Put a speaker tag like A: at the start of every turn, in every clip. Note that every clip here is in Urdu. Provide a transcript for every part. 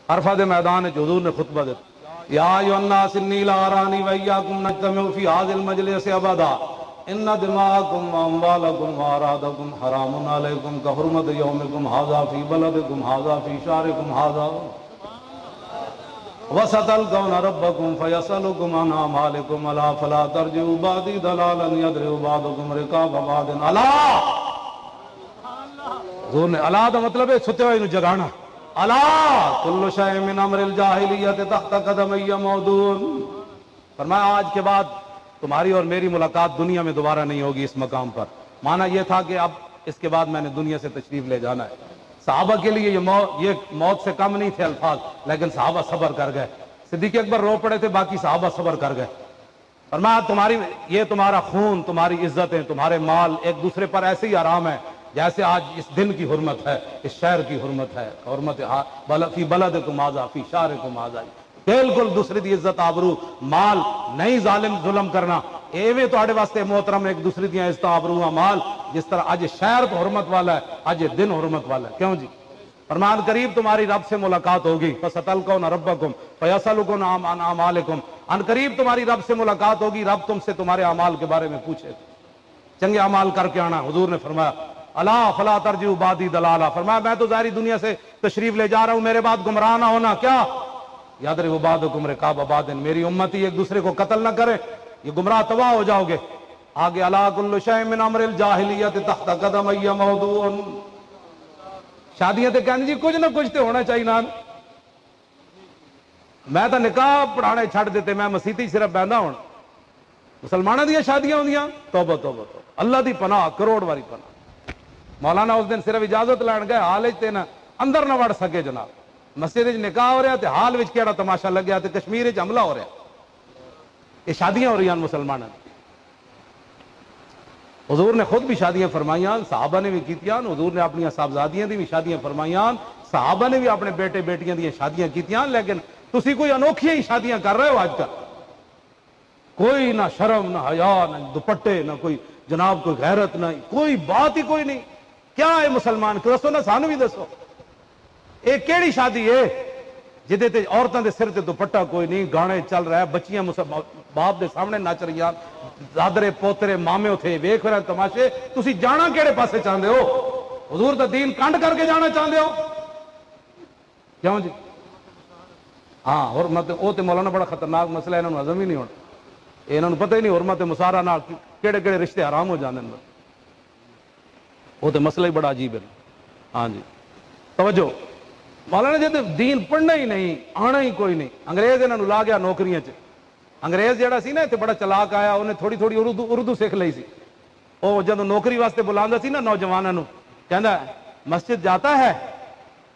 A: عرفہ دے میدان وچ حضور نے خطبہ دیتا، یا ایھا الناس انی لا ارانی وایاکم نجتمع فی ھذا المجلس ابدا ان دماءکم واموالکم واعراضکم حرام علیکم کحرمت یومکم ھذا فی بلدکم ھذا فی شہرکم ھذا وستلقون ربکم فیسألکم عن اعمالکم الا فلا ترجعوا بعدی ضلالا یضرب بعضکم رقاب بعض الا۔ حضور نے الا دا مطلب ہے ستے ہوئے نو جگانا، الا کل شیء من امر الجاہلیت تحت قدمی موضوع۔ فرمایا آج کے بعد تمہاری اور میری ملاقات دنیا میں دوبارہ نہیں ہوگی اس مقام پر۔ معنی یہ تھا کہ اب اس کے بعد میں نے دنیا سے تشریف لے جانا ہے۔ صحابہ کے لیے یہ موت سے کم نہیں تھے الفاظ، لیکن صحابہ صبر کر گئے۔ صدیق اکبر رو پڑے تھے، باقی صحابہ صبر کر گئے۔ فرمایا یہ تمہارا خون، تمہاری عزتیں، تمہارے مال ایک دوسرے پر ایسے ہی حرام ہے جیسے آج اس دن کی حرمت ہے، اس شہر کی حرمت ہے، حرمت فی بلدکم ھذا فی شہرکم ھذا، بالکل دوسرے دی عزت آبرو مال نہیں ظلم کرنا۔ ایویں تہاڈے واسطے محترم ایک دوسرے دی عزت آبرو مال، جس طرح اج شہر تو حرمت والا ہے، اج دن حرمت والا ہے۔ کیوں جی؟ فرمان قریب تمہاری رب سے ملاقات ہوگی، فستلقون ربکم فیسألکم عن اعمالکم، ان قریب تمہاری رب سے ملاقات ہوگی، رب تم سے تمہارے اعمال کے بارے میں پوچھے گا، چنگے اعمال کر کے آنا۔ حضور نے فرمایا الا فلا ترجعوا بعدی ضلالا، فرمایا میں تو ظاہری دنیا سے تشریف لے جا رہا ہوں، میرے بعد گمراہ نہ ہونا۔ کیا؟ یضرب بعضکم رقاب بعض، میری امتی ایک دوسرے کو قتل نہ کرے، یہ گمراہ تباہ ہو جاؤ گے۔ آگے الا کل شیء من امر الجاہلیت تحت قدمی موضوع، شادیاں تے کہندے جی کچھ نہ کچھ تے ہونا چاہیے نا، میں تو نکاح پڑھانے چھڑ دیتے، میں مسیتی صرف بہندا ہوں، مسلمانوں دیا شادیاں ہوندیاں، توبہ توبہ توبہ، اللہ دی پناہ، کروڑ واری پناہ۔ مولانا اس دن صرف اجازت لین گئے، حال وچ تے نہ اندر نہ وڑ سکے جناب، مسجد وچ نکاح ہو رہا تے حال وچ کیڑا تماشا لگیا تے کشمیر وچ حملہ ہو رہا، یہ شادیاں ہو رہی ہیں مسلمانوں۔ حضور نے خود بھی شادیاں فرمائیاں، صحابہ نے بھی کیتیاں، حضور نے اپنی صاحبزادیاں دی بھی شادیاں فرمائیاں، صحابہ نے بھی اپنے بیٹے بیٹیاں دی شادیاں کیتیاں، لیکن تسی کوئی انوکھیاں ہی شادیاں کر رہے ہو آج کل، کوئی نہ شرم نہ حیا نہ دوپٹے نہ کوئی جناب کوئی غیرت نہ کوئی بات ہی کوئی نہیں۔ کیا ہے مسلمان؟ دسو نا، سانو بھی دسو، ایک کیڑی شادی ہے جدے تے عورتاں دے سر تے دوپٹہ کوئی نہیں، گانے چل رہا ہے، بچیاں باپ دے سامنے نچ رہی ہیں، دادرے پوترے مامے اتھے ویکھ رہے ہیں تماشے، تسی جانا کیڑے پاسے چاہندے ہو؟ حضور دا دین کنڈ کر کے جانا چاہندے ہو؟ کیوں جی؟ ہاں حرمت او تے مولانا بڑا خطرناک مسئلہ ہے، انہاں نوں ہضم ہی نہیں ہونا، انہاں نوں پتہ ہی نہیں حرمت مصارہ نال کیڑے کیڑے رشتے حرام ہو جاندے ہیں، وہ تے مسئلہ ہی بڑا عجیب ہے۔ ہاں جی توجہ، مولانا جی دین پڑھنا ہی نہیں، آنا ہی کوئی نہیں، انگریز انہوں لا گیا نوکریاں چ۔ انگریز جہاں سی نا اتنے بڑا چلاک آیا، انہیں تھوڑی تھوڑی اردو سیکھ لی سی، وہ جب نوکری واسطے بلاندا سی نا نوجوانوں، کہندا مسجد جاتا ہے؟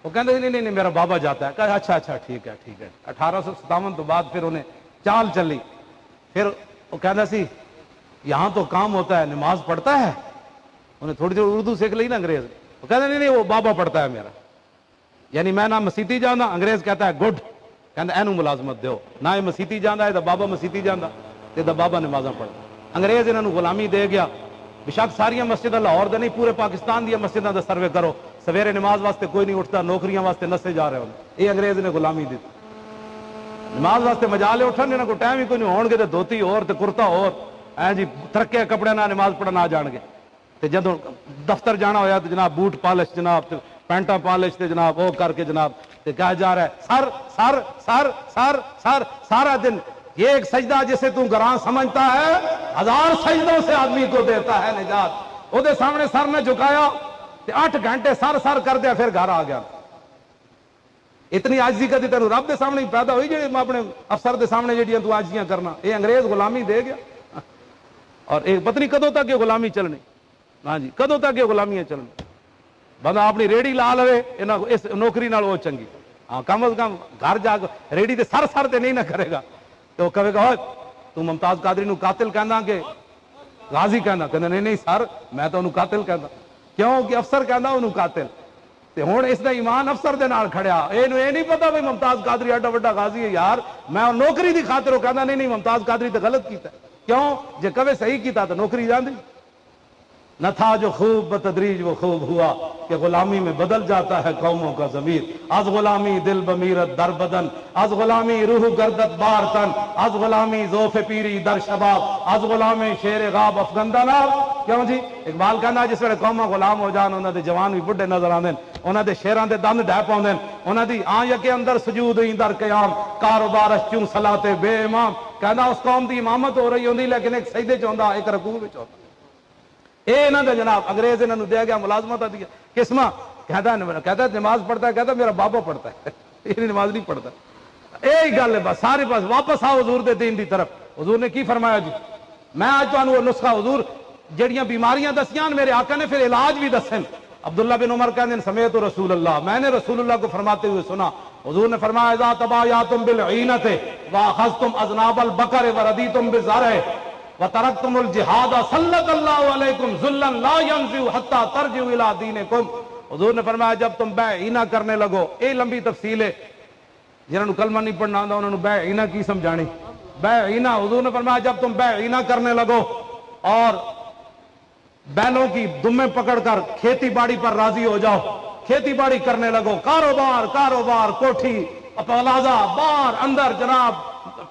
A: وہ کہندے نہیں نہیں میرا بابا جاتا ہے۔ کہا اچھا اچھا ٹھیک ہے ٹھیک ہے۔ 1857 تو بعد پھر انہیں چال چلی، پھر وہ کہندا سی یہاں تو کام ہوتا ہے، نماز پڑھتا ہے؟ انہیں تھوڑی تھوڑی اردو سیکھ لی نا انگریز، وہ کہتے نہیں وہ بابا پڑھتا ہے میرا، یعنی میں نہ مسیتی جانا، انگریز کہتا ہے گڈ، کہتا اینو ملازمت دیو، نہ یہ مسیتی جانا ہے تو بابا مسیتی جانا تے دا بابا نمازاں پڑھتا۔ انگریز انہوں غلامی دے گیا، بشک ساریا مسجداں لاہور دے نہیں پورے پاکستان دیا مسجداں دا سروے کرو، سویرے نماز واسطے کوئی نہیں اٹھتا، نوکریاں واسطے نسے جا رہے ہوندے، یہ انگریز نے غلامی دی، نماز واسطے مجالے اٹھن انہاں کو ٹائم ہی کوئی نہیں، ہون گے تے دھوتی اور تے کرتا اور جی ترکے کپڑے نہ نماز پڑھنا آ جان گے، تے جدوں دفتر جانا ہویا تو جناب بوٹ پالش، جناب پینٹا پالش تے جناب وہ کر کے جناب تے کہا جا رہا ہے سر سر سر سر سر سارا دن یہ ایک سجدہ جسے تو گراں سمجھتا ہے 1000 سجدوں سے آدمی کو دیتا ہے نجات۔ وہ دے سامنے سر نے جھکایا تے 8 گھنٹے سر سر کر دیا، پھر گھر آ گیا۔ اتنی عاجزی کدی تینوں رب دے سامنے ہی پیدا ہوئی جی اپنے افسر دے سامنے جڑیاں تو عاجزیاں کرنا؟ یہ انگریز غلامی دے گیا، اور ایک پتہ نہیں کدوں تک یہ غلامی چلنی۔ ہاں جی کدوں تک یہ غلامیاں چلنی؟ بندہ اپنی ریڑھی لا لے اس نوکری نال وہ چنگی، ہاں کم از کم گھر جا کے ریڑھی تے سر سر تے نہیں نہ کرے گا تو کہے گا تو ممتاز قادری نو قاتل کہندا کہ غازی کہندا؟ کہندا نہیں نہیں سر میں تو انہوں قاتل کہندا، کیوں کہ افسر کہندا انہوں قاتل، تے ہن اس دا ایمان افسر دے نال کھڑیا، اے نہیں پتا بھئی ممتاز قادری ایڈا وڈا غازی ہے یار، میں نوکری دی خاطر وہ کہندا نہیں نہیں ممتاز قادری تے غلط کیتا ہے، کیوں جے کبھی صحیح کیتا تو نوکری جاندی۔ نہ تھا جو خوب بتدریج وہ خوب ہوا کہ غلامی میں بدل جاتا ہے قوموں کا ضمیر. از غلامی دل بمیرت در بدن، از غلامی روح گردت بار تن، از غلامی ذوف پیری در شباب، از غلامی شیر غاب افغندہ ناب. کیوں جی اقبال کہنا جس ویلے قوماں غلام ہو جان انہاں دے جوان بھی بڈھے نظر آندے، انہاں دے شیراں دے دند ڈھہ پاؤندے، انہاں دی آنکھ کے اندر سجود ہی در قیام، کاروبار چوں صلاۃ بے امام. کہنا اس قوم دی امامت ہو رہی ہوندی لیکن ایک سجدے چ ہوندا ایک رکوع وچ ہوندا. اے انہاں دے جناب انگریز انہاں نو دے گیا ملازمت دیا قسمہ. کہتا ہے نماز پڑھتا ہے، کہتا ہے میرا بابا پڑھتا ہے یہ نماز نہیں پڑھتا. یہی گل ہے بس سارے پاس. واپس آؤ حضور دے دین دی طرف. حضور نے کی فرمایا جی؟ میں آج تانوں نسخہ حضور جڑیاں بیماریاں دسیاں میرے آقا نے پھر علاج بھی دسن. عبداللہ بن عمر کہتے ہیں سمیت رسول اللہ، میں نے رسول اللہ کو فرماتے ہوئے سنا. حضور نے فرمایا اذا تبایعتم بالعینۃ واخذتم اذناب البقر وردیتم بالزرع وترکتم الجہاد سلط اللہ علیکم ذلا لا ينزع حتى ترجعوا الى دینکم. حضور نے فرمایا جب تم بے عینہ کرنے لگو، اے لمبی تفصیل ہے، جنہوں کلمہ نہیں پڑھنا آندا انہوں نے بے عینہ کی سمجھانی. بے عینہ حضور نے فرمایا جب تم بے عینہ کرنے لگو اور بیلوں کی دمیں پکڑ کر کھیتی باڑی پر راضی ہو جاؤ، کھیتی باڑی کرنے لگو، کاروبار کوٹھی پلازہ بار اندر جناب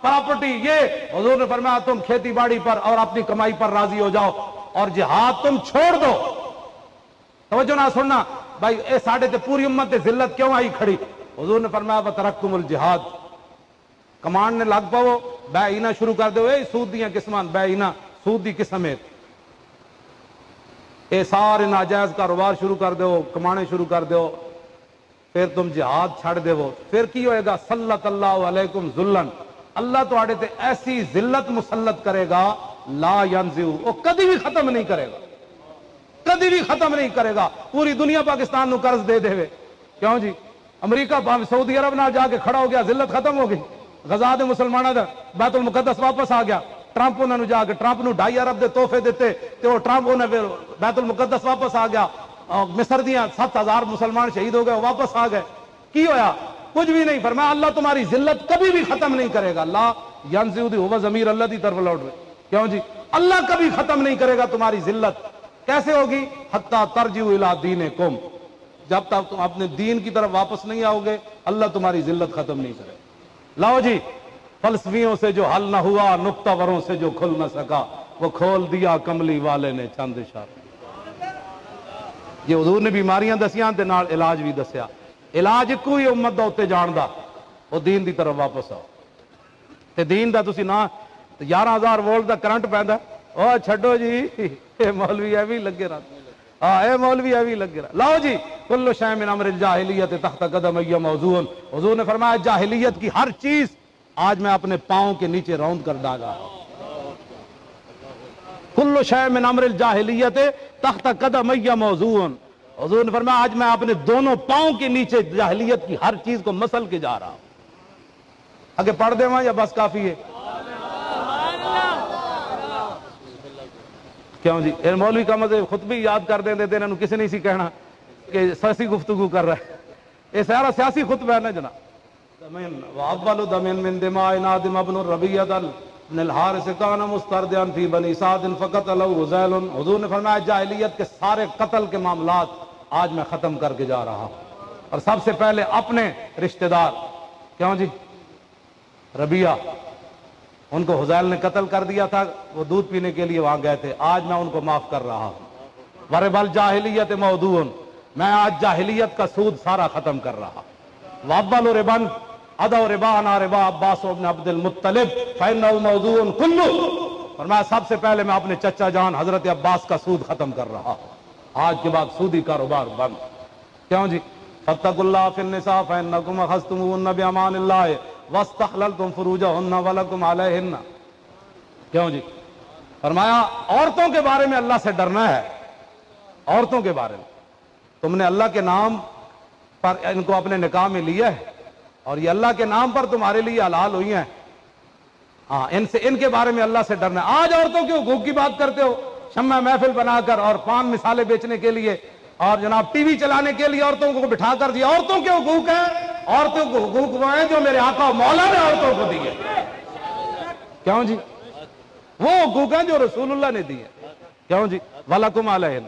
A: پراپرٹی، یہ حضور نے فرمایا تم کھیتی باڑی پر اور اپنی کمائی پر راضی ہو جاؤ اور جہاد تم چھوڑ دو. توجہ نہ سننا بھائی، اے ساڑھے تے پوری امت تے ذلت کیوں آئی کھڑی؟ حضور نے فرمایا وترکتم الجہاد. کمانڈ نے لگ پاؤ بے عینہ شروع کر دو. اے سود دیاں قسمان، بے عینہ سود دی قسم ہے، اے سارے ناجائز کاروبار شروع کر دو، کمانے شروع کر دو، پھر تم جہاد چھڑ دو. پھر کی ہوئے گا؟ سلط اللہ علیکم ذلن، اللہ تواڈے تے ایسی ذلت مسلط کرے گا لا ینزع، وہ کبھی بھی ختم نہیں کرے گا، کبھی بھی ختم نہیں کرے گا. پوری دنیا پاکستان نو قرض دے دے. کیوں جی؟ امریکہ سعودی عرب نال جا کے کھڑا ہو گیا، ذلت ختم ہو گئی. غزا دے مسلمانوں دا بیت المقدس واپس آ گیا. ٹرمپ انہوں نے جا کے ٹرمپ نو 2.5 ارب دے تحفے دیتے تے وہ ٹرمپ انہیں بیت المقدس واپس آ گیا. مصر دیاں 7,000 مسلمان شہید ہو گئے، واپس آ گئے. کی ہویا؟ کچھ بھی نہیں. فرمایا اللہ تمہاری ذلت کبھی بھی ختم نہیں کرے گا. لا ینزع دی ہوا ضمیر اللہ دی طرف لوٹ رہے. کیوں جی؟ اللہ کبھی ختم نہیں کرے گا تمہاری ذلت. کیسے ہوگی؟ حتی ترجعوا الی دینکم، جب تک تم اپنے دین کی طرف واپس نہیں آؤ گے اللہ تمہاری ذلت ختم نہیں کرے. لاؤ جی، فلسفیوں سے جو حل نہ ہوا، نکتہ وروں سے جو کھل نہ سکا، وہ کھول دیا کملی والے نے چند اشارے. یہ حضور نے بیماریاں دسیاں تے نال علاج بھی دسیا. علاج کوئی امت دا اتے جان دا، وہ دین دی طرف واپس آؤ. تے دین دا تسی نہ 11,000 وولٹ دا کرنٹ پیندا، او چھڈو جی اے مولوی ایویں لگے رہتے، اے مولوی ایویں لگے رہا. لاؤ جی، کل شیء من امر الجاہلیت تحت قدمی موضوع. حضور نے فرمایا جاہلیت کی ہر چیز آج میں اپنے پاؤں کے نیچے راؤنڈ کر ڈالا. کل شیء من امر الجاہلیت تحت قدمی موضوع. حضور نے فرمایا آج میں اپنے دونوں پاؤں کے نیچے جاہلیت کی ہر چیز کو مسل کے جا رہا ہوں. آگے پڑھ دے وہاں یا بس کافی ہے؟ کیوں جی؟ اے مولوی کا مزے خطبی یاد کر دیں دیتے انہوں کسی نہیں سی کہنا کہ سیاسی گفتگو کر رہا ہے. یہ سارا سیاسی خطبہ ہے نا جناب. وَأَوَّلُ دَمٍ مِّن دِمَاءِ نَادِمَ بْنُ الرَّبِيعَةِ بْنِ الْحَارِثِ كَانَ مُسْتَرْدِعًا فِي بَنِي سَعْدٍ فَقَتَلَهُ هُذَيْلٌ. حضور نے فرمایا جاہلیت کے سارے قتل کے معاملات آج میں ختم کر کے جا رہا ہوں. اور سب سے پہلے اپنے رشتہ دار، کیوں جی؟ ربیعہ، ان کو حذیل نے قتل کر دیا تھا، وہ دودھ پینے کے لیے وہاں گئے تھے. آج میں ان کو معاف کر رہا ہوں. وَرِبَ الْجَاهِلِيَّةِ مَوْضُوعٌ، میں آج جاہلیت کا سود سارا ختم کر رہا. وَأَوَّلُ رِبًا أَدَوْ رِبَانَا رِبَا عَبَّاسُ بْنِ عَبْدِ الْمُطَّلِبِ فَإِنَّهُ مَوْضُوعٌ كُلُّهُ. فرمایا سب سے پہلے میں اپنے چچا جان حضرت عباس کا سود ختم کر رہا ہوں. آج کے بعد سودی کاروبار بند. کیوں جی؟ فَاتَّقُوا اللَّهَ فِي النِّسَاءِ فَإِنَّكُمْ أَخَذْتُمُوهُنَّ بِأَمَانِ اللَّهِ وَاسْتَحْلَلْتُمْ فُرُوجَهُنَّ وَلَكُمْ عَلَيْهِنَّ. کیوں جی؟ فرمایا عورتوں کے بارے میں اللہ سے ڈرنا ہے. عورتوں کے بارے میں تم نے اللہ کے نام پر ان کو اپنے نکاح میں لیا ہے اور یہ اللہ کے نام پر تمہارے لیے حلال ہوئی ہیں. ہاں، ان کے بارے میں اللہ سے ڈرنا ہے. آج عورتوں کے حقوق کی بات کرتے ہو، شمع محفل بنا کر اور پان مثالیں بیچنے کے لیے اور جناب ٹی وی چلانے کے لیے عورتوں کو بٹھا کر دیا. عورتوں کے حقوق ہیں، عورتوں کو حقوق وہ ہیں جو میرے آقا مولا نے عورتوں کو دیے. کیوں جی؟ وہ حقوق ہیں جو رسول اللہ نے دیے. کیوں جی؟ وَلَكُمْ عَلَيْهِنَّ،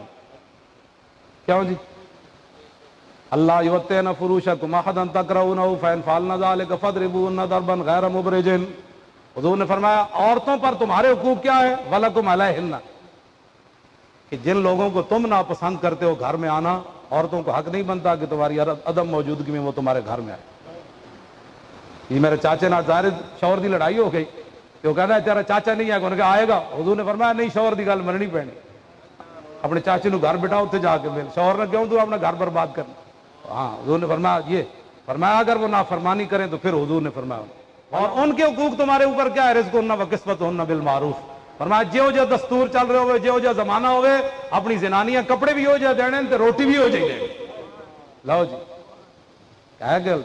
A: کیوں جی؟ اللہ یؤتین فروشکم احدا تکرہونہ فإن فعلن ذلک فاضربوہن ضربا غیر مبرج۔ حضور نے فرمایا عورتوں پر تمہارے حقوق کیا ہے؟ وَلَكُمْ عَلَيْهِنَّ، کہ جن لوگوں کو تم ناپسند کرتے ہو گھر میں آنا، عورتوں کو حق نہیں بنتا کہ تمہاری عدم موجودگی میں وہ تمہارے گھر میں آئے۔ یہ میرے چاچے نال ظاہر شوہر دی لڑائی ہو گئی، تو کہنا ہے تیرا چاچا نہیں ہے، انہوں نے کہا آئے گا، حضور نے فرمایا نہیں، شوہر دی گل مننی پینی، اپنے چاچے نو گھر بٹھاؤ، اتنے جا کے مل، شوہر نے کیوں تو اپنا گھر برباد کرنا۔ ہاں حضور نے فرمایا یہ، فرمایا اگر وہ نافرمانی کریں تو پھر حضور نے فرمایا اور ان کے حقوق تمہارے اوپر کیا ہے؟ رزقہن و کسوتہن بالمعروف۔ فرمایا جو دستور چل رہے ہوئے، جو زمانہ ہوئے، اپنی زنانیاں کپڑے بھی ہو جائے دینے تے روٹی بھی ہو جائے۔ لو جی کیا ہے گل،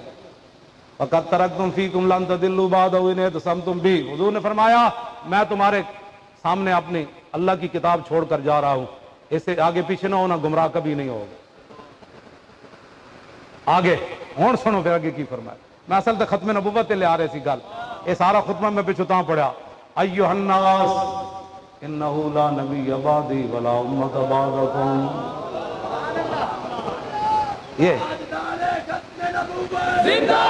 A: وَقَدْ تَرَكْتُمْ فِيكُمْ لَن تَضِلُّوا بَعْدَهُ إِنْ اعْتَصَمْتُمْ بِهِ۔ حضور نے فرمایا میں تمہارے سامنے اپنی اللہ کی کتاب چھوڑ کر جا رہا ہوں، اس سے آگے پیچھے نہ ہونا، گمراہ کبھی نہیں ہوگا۔ آگے ہون سنو پھر آگے کی فرمایا۔ میں اصل تے ختم نبوت لے آ رہے سی گل، یہ سارا خطبہ میں پچھو تاں پڑھیا، ایھا الناس انہ لا نبی بعدی ولا امۃ بعدکم۔ یہ
B: زندہ